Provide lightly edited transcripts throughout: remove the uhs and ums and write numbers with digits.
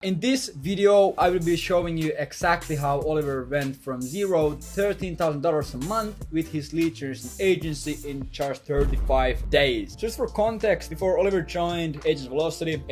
In this video, I will be showing you exactly how Oliver went from zero to $13,000 a month with his lead generation agency in just 35 days. Just for context, before Oliver joined Agent Velocity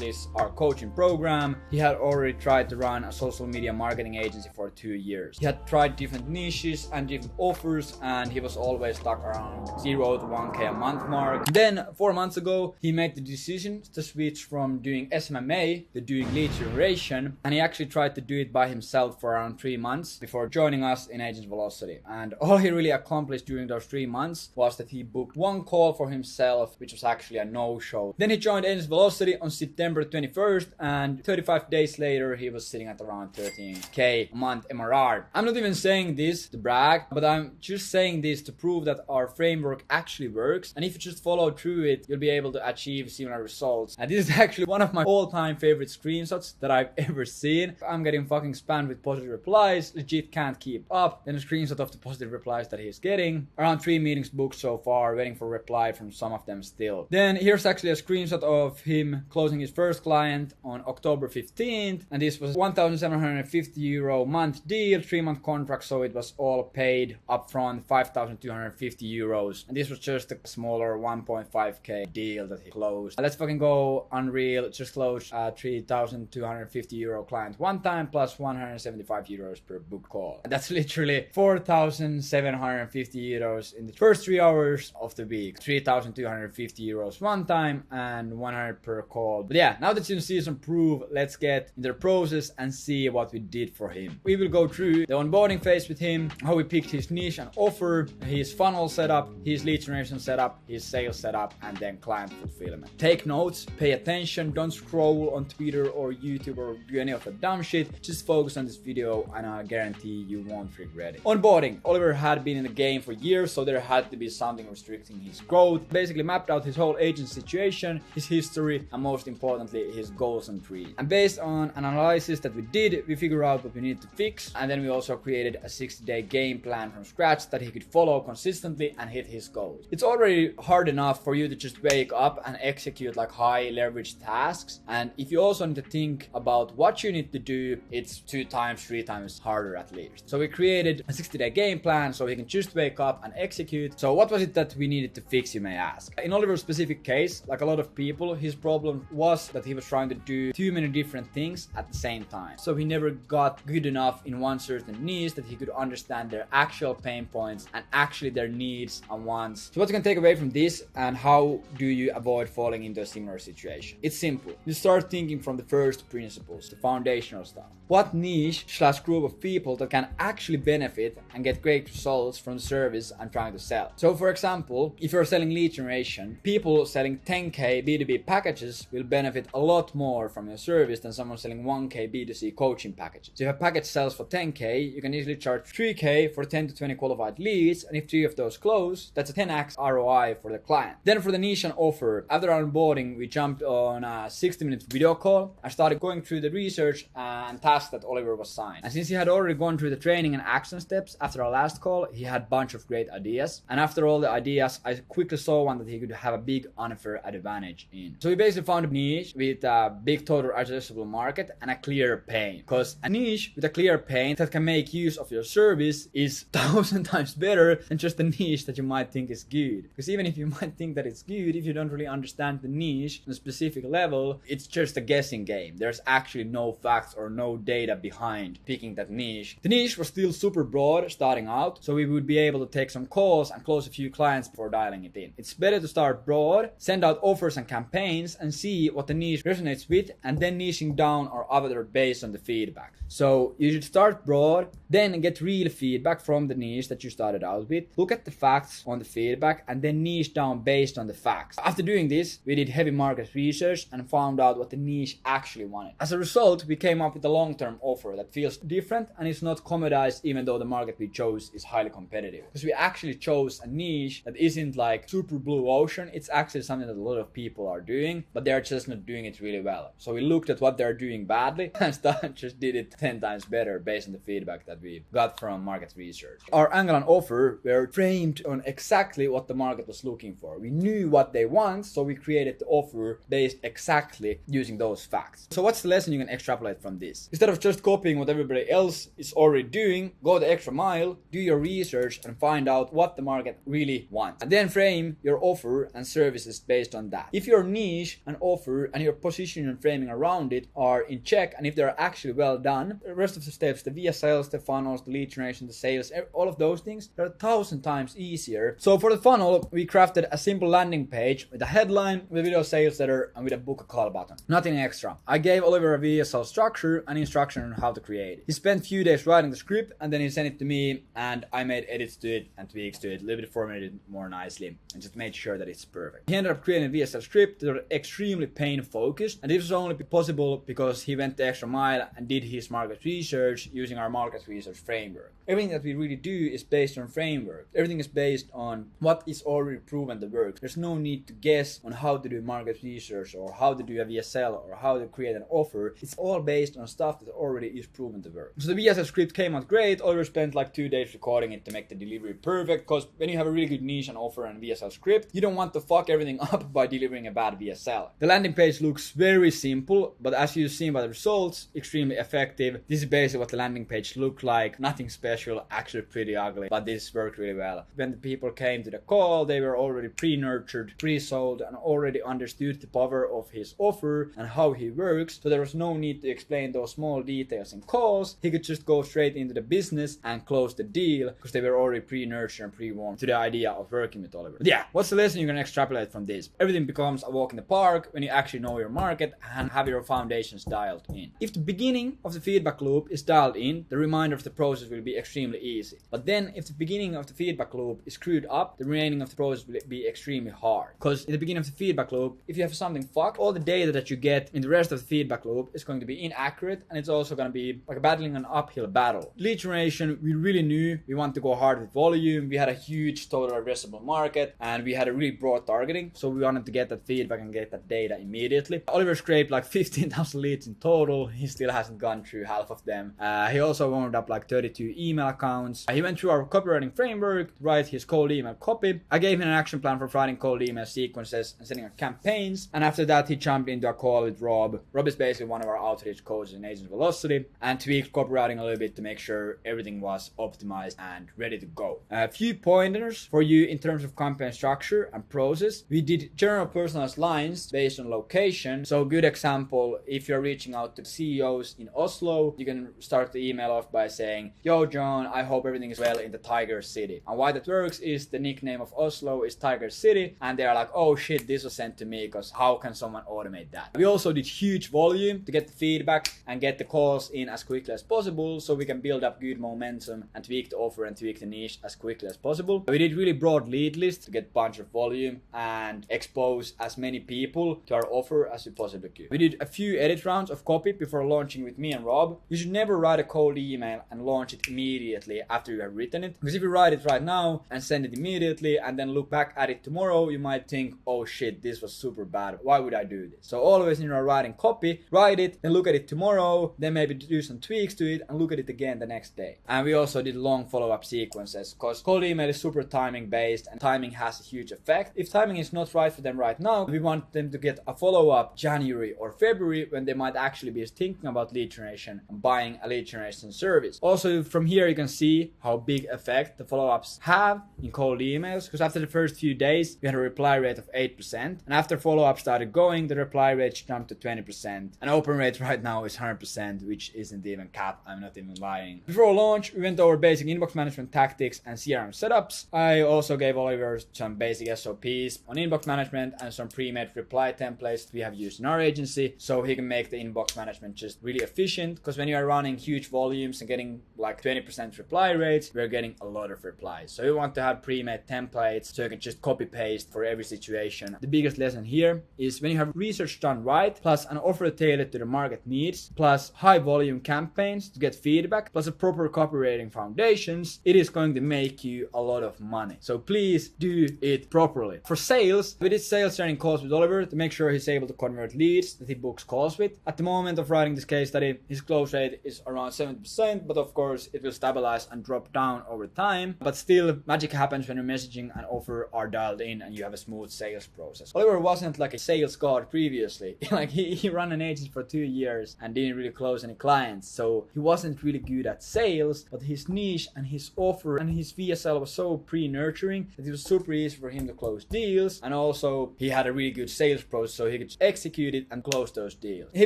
is our coaching program, he had already tried to run a social media marketing agency for 2 years. He had tried different niches and different offers, and he was always stuck around 0 to 1K a month mark. Then 4 months ago, he made the decision to switch from doing SMMA to doing lead generation, and he actually tried to do it by himself for around 3 months before joining us in Agent Velocity. And all he really accomplished during those 3 months was that he booked 1 call for himself, which was actually a no-show. Then he joined Agent Velocity on September 21st, and 35 days later he was sitting at around 13K a month MRR. I'm not even saying this to brag, but I'm just saying this to prove that our framework actually works, and if you just follow through it, you'll be able to achieve similar results. And this is actually one of my all-time favorite screenshots that I've ever seen. I'm getting fucking spammed with positive replies, legit can't keep up. Then a screenshot of the positive replies that he's getting. Around 3 meetings booked so far, waiting for reply from some of them still. Then here's actually a screenshot of him closing his first client on October 15th, and this was €1,750 month deal, 3-month contract, so it was all paid upfront, €5,250, and this was just a smaller 1.5K deal that he closed. Let's fucking go Unreal. Just closed a €3,250 client one time plus €175 per book call. And that's literally €4,750 in the first 3 hours of the week. €3,250 one time and 100 per call. But yeah, now that you see some proof, let's get in the process and see what we did for him. We will go through the onboarding phase with him, how we picked his niche and offer, his funnel setup, his lead generation setup, his sales setup, and then client fulfillment. Take notes, pay attention, don't scroll on Twitter or YouTube or do any of the dumb shit. Just focus on this video and I guarantee you won't regret it. Onboarding. Oliver had been in the game for years, so there had to be something restricting his growth. Basically mapped out his whole agent situation, his history, and most importantly, his goals and dreams. And based on an analysis that we did, we figured out what we needed to fix, and then we also created a 60-day game plan from scratch that he could follow consistently and hit his goals. It's already hard enough for you to just wake up and execute like high leverage tasks, and if you also need to think about what you need to do, it's 2 times, 3 times harder at least. So we created a 60-day game plan so he can just wake up and execute. So what was it that we needed to fix, you may ask? In Oliver's specific case, like a lot of people, his problem was that he was trying to do too many different things at the same time. So he never got good enough in one certain niche that he could understand their actual pain points and actually their needs and wants. So what you can take away from this and how do you avoid falling into a similar situation? It's simple. You start thinking from the first principles, the foundational stuff. What niche/group of people that can actually benefit and get great results from the service I'm trying to sell. So for example, if you're selling lead generation, people selling 10K B2B packages will benefit a lot more from your service than someone selling 1K B2C coaching packages. So if a package sells for 10K, you can easily charge 3K for 10 to 20 qualified leads, and if 3 of those close, that's a 10x ROI for the client. Then for the niche and offer, after onboarding, we jumped on a 60-minute video call. I started going through the research and tasks that Oliver was signed. And since he had already gone through the training and action steps after our last call, he had a bunch of great ideas. And after all the ideas, I quickly saw one that he could have a big unfair advantage in. So we basically found a niche with a big total addressable market and a clear pain. Because a niche with a clear pain that can make use of your service is 1,000 times better than just a niche that you might think is good. Because even if you might think that it's good, if you don't really understand the niche on a specific level, it's just a guessing game. There's actually no facts or no data behind picking that niche. The niche was still super broad starting out, so we would be able to take some calls and close a few clients before dialing it in. It's better to start broad, send out offers and campaigns and see what the niche resonates with, and then niching down or other based on the feedback. So you should start broad, then get real feedback from the niche that you started out with, look at the facts on the feedback, and then niche down based on the facts. After doing this, we did heavy market research and found out what the niche actually wanted. As a result, we came up with a long-term offer that feels different and is not commoditized, even though the market we chose is highly competitive. Because we actually chose a niche that isn't like super blue ocean. It's actually something that a lot of people are doing, but they're just not doing it really well. So we looked at what they're doing badly and just did it 10 times better based on the feedback that we got from market research. Our angle and offer were framed on exactly what the market was looking for. We knew what they want, so we created the offer based exactly using those facts. So what's the lesson you can extrapolate from this? Instead of just copying what everybody else is already doing, go the extra mile, do your research and find out what the market really wants. And then frame your offer and services based on that. If your niche and offer and your position and framing around it are in check, and if they're actually well done, the rest of the steps, the via sales, the funnels, the lead generation, the sales, all of those things, they're 1,000 times easier. So for the funnel, we crafted a simple landing page with a headline, with a video sales letter, and with a book a call button. Nothing extra. I gave Oliver a VSL structure and instruction on how to create it. He spent a few days writing the script, and then he sent it to me, and I made edits to it and tweaks to it, a little bit formatted it more nicely, and just made sure that it's perfect. He ended up creating a VSL script that was extremely pain focused, and this was only possible because he went the extra mile and did his market research using our market research framework. Everything that we really do is based on framework. Everything is based on what is already proven that works. There's no need to guess on how to do market research or how to do a VSL or how to create an offer. It's all based on stuff that already is proven to work. So the VSL script came out great. Oliver spent like 2 days recording it to make the delivery perfect, because when you have a really good niche and offer and VSL script, you don't want to fuck everything up by delivering a bad VSL. The landing page looks very simple, but as you've seen by the results, extremely effective. This is basically what the landing page looked like. Nothing special, actually pretty ugly, but this worked really well. When the people came to the call, they were already pre-nurtured, pre-sold, and already understood the power of his offer and how he works, so there was no need to explain those small details in calls. He could just go straight into the business and close the deal because they were already pre-nurtured and pre-warmed to the idea of working with Oliver. But yeah, what's the lesson you can extrapolate from this? Everything becomes a walk in the park when you actually know your market and have your foundations dialed in. If the beginning of the feedback loop is dialed in, the remainder of the process will be extremely easy. But then if the beginning of the feedback loop is screwed up, the remaining of the process will be extremely hard. Because in the beginning of the feedback loop, if you have something fucked, all the data that you get in the rest of the feedback loop is going to be inaccurate, and it's also going to be like battling an uphill battle. Lead generation, we really knew we want to go hard with volume. We had a huge total addressable market, and we had a really broad targeting, so we wanted to get that feedback and get that data immediately. Oliver scraped like 15,000 leads in total. He still hasn't gone through half of them. He also warmed up like 32 email accounts. He went through our copywriting framework to write his cold email copy. I gave him an action plan for writing cold email sequences and setting up campaigns, and after that he jumped into a call with Rob. Rob is basically one of our outreach coaches in Agency Velocity, and tweaked copywriting a little bit to make sure everything was optimized and ready to go. A few pointers for you in terms of campaign structure and process. We did general personalized lines based on location. So good example, if you're reaching out to CEOs in Oslo, you can start the email off by saying, "Yo John, I hope everything is well in the Tiger City." And why that works is the nickname of Oslo is Tiger City, and they're like, oh shit, this was sent to me, because how can someone automate that? We also did huge volume to get the feedback and get the calls in as quickly as possible, so we can build up good momentum and tweak the offer and tweak the niche as quickly as possible. We did really broad lead lists to get a bunch of volume and expose as many people to our offer as we possibly could. We did a few edit rounds of copy before launching with me and Rob. You should never write a cold email and launch it immediately after you have written it, because if you write it right now and send it immediately and then look back at it tomorrow, you might think, oh shit, this was super bad, why would I do this? So always when you're writing copy, write it, then look at it tomorrow, then maybe do some tweaks to it and look at it again the next day. And we also did long follow-up sequences, because cold email is super timing based and timing has a huge effect. If timing is not right for them right now, we want them to get a follow-up January or February, when they might actually be thinking about lead generation and buying a lead generation service. Also from here you can see how big effect the follow-ups have in cold emails, because after the first few days we had a reply rate of 8%, and after follow-up started going, the reply rate jumped to 20%, and open rate right now is 100%, which isn't even cap, I'm not even lying. Before launch we went over basic inbox management tactics and CRM setups. I also gave Oliver some basic SOPs on inbox management and some pre-made reply templates we have used in our agency, so he can make the inbox management just really efficient, because when you are running huge volumes and getting like 20% reply rates, we're getting a lot of replies. So you want to have pre-made templates so you can just copy paste for every situation. The biggest lesson here is when you have research done right, plus an offer tailored to the market needs, plus high volume campaigns to get feedback, plus a proper copywriting foundations, it is going to make you a lot of money. So please do it properly. For sales, we did sales training calls with Oliver to make sure he's able to convert leads that he books calls with. At the moment of writing this case study, his close rate is around 70%, but of course it will stabilize and drop down over time. But still, magic happens when your messaging and offer are dialed in and you have a smooth sales process. Oliver wasn't like a sales god previously. Like he ran an agency for 2 years and didn't really close any clients. So he wasn't really good at sales, but his niche and his offer and his VSL was so pre-nurturing that it was super easy for him to close deals. And also he had a really good sales process, so he could execute it and close those deals. He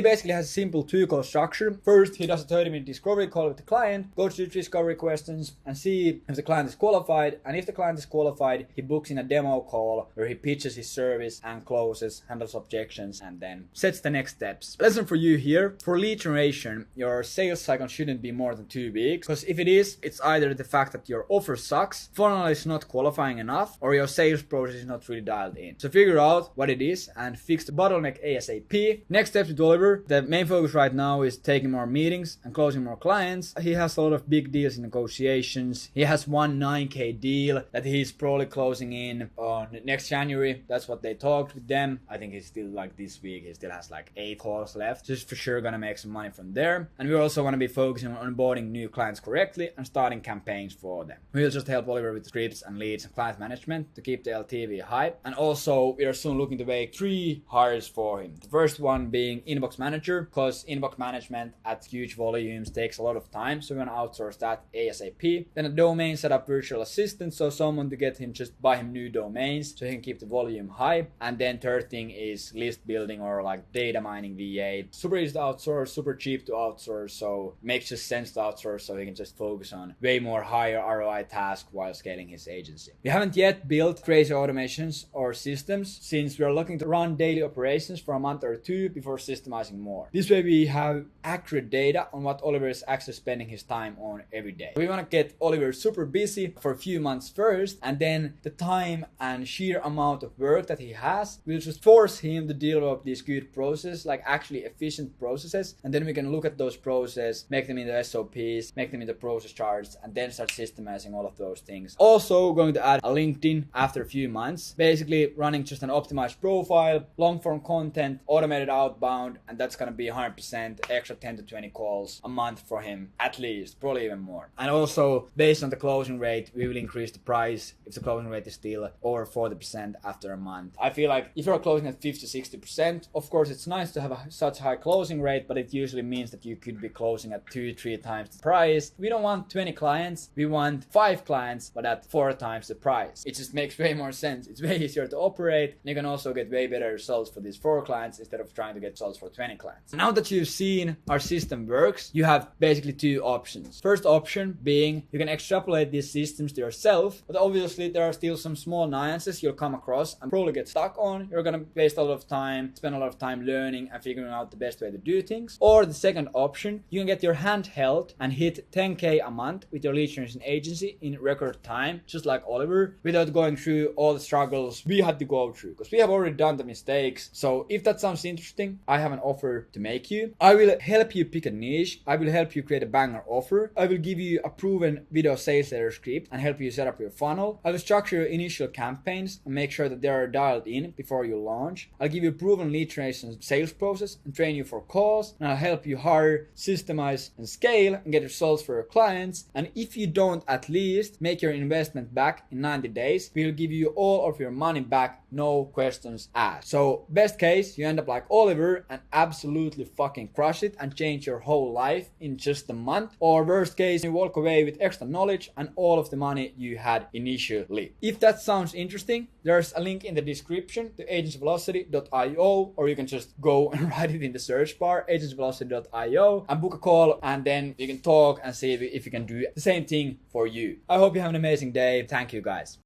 basically has a simple 2-call structure. First, he does a 30-minute discovery call with the client, goes through discovery questions and see if the client is qualified. And if the client is qualified, he books in a demo call where he pitches his service and closes, handles objections, and then sets the next steps. Lesson for you here: for lead generation, your sales cycle shouldn't be more than 2 weeks, because if it is, it's either the fact that your offer sucks, funnel is not qualifying enough, or your sales process is not really dialed in. So figure out what it is and fix the bottleneck ASAP. Next steps with Oliver: the main focus right now is taking more meetings and closing more clients. He has a lot of big deals in negotiations. He has one 9k deal that he's probably closing in on next January. That's what they talked with them. I think he's still like this week, he still has like 8 calls left. Just for sure gonna make some money from there. And we also want to be focusing on onboarding new clients correctly and starting campaigns for them. We'll just help Oliver with scripts and leads and client management to keep the LTV high. And also we are soon looking to make 3 hires for him. The first one being inbox manager, because inbox management at huge volumes takes a lot of time, so we want to outsource that ASAP. Then a domain setup virtual assistant, so someone to get him, just buy him new domains so he can keep the volume high. And then third thing is list building or like data mining VA. Super easy to outsource, super cheap to outsource, so makes just sense to outsource so he can just focus on way more higher ROI tasks while scaling his agency. We haven't yet built crazy automations or systems, since we are looking to run daily operations for a month or 2 before systemizing more. This way we have accurate data on what Oliver is actually spending his time on every day. We want to get Oliver super busy for a few months first, and then the time and sheer amount of work that he has will just force him to develop these good processes, like actually efficient processes. And then we can look at those processes, make them into SOPs, make them into process charts, and then start systemizing all of those things. Also going to add a LinkedIn after a few months, basically running just an optimized profile, long form content, automated outbound, and that's going to be 100% extra 10 to 20 calls a month for him, at least, probably even more. And also based on the closing rate, we will increase the price if the closing rate is still over 40% after a month. I feel like if you're closing at 50-60%, of course it's nice to have such high closing rate, but it usually means that you could be closing at 2-3 times the price. We don't want 20 clients, we want 5 clients, but at 4 times the price. It just makes way more sense. It's way easier to operate, and you can also get way better results for these 4 clients instead of trying to get results for 20 clients. Now that you've seen our system works, you have basically 2 options. First option being you can extrapolate these systems to yourself, but obviously there are still some small nuances you'll come across and probably get stuck on. You're gonna waste a lot of time, spend a lot of time learning and figuring out the best way to do things. Or the second option, you can get your hand held and hit 10k a month with your lead generation agency in record time, just like Oliver, without going through all the struggles we had to go through, because we have already done the mistakes. So if that sounds interesting, I have an offer to make you. I will help you pick a niche, I will help you create a banger offer, I will give you a proven video sales letter script and help you set up your funnel. I will structure your initial campaigns and make sure that they are dialed in before you launch. I'll give you a proven lead generation sales process and train you for calls, and I'll help you hire, systemize and scale and get results for your clients. And if you don't at least make your investment back in 90 days, we'll give you all of your money back, no questions asked. So best case, you end up like Oliver and absolutely fucking crush it and change your whole life in just a month. Or worst case, you walk away with extra knowledge and all of the money you had initially. If that sounds interesting, there's a link in the description to agencyvelocity.io, or you can just go and write it in the search bar, agencyvelocity.io, and book a call, and then you can talk and see if you can do the same thing for you. I hope you have an amazing day. Thank you guys.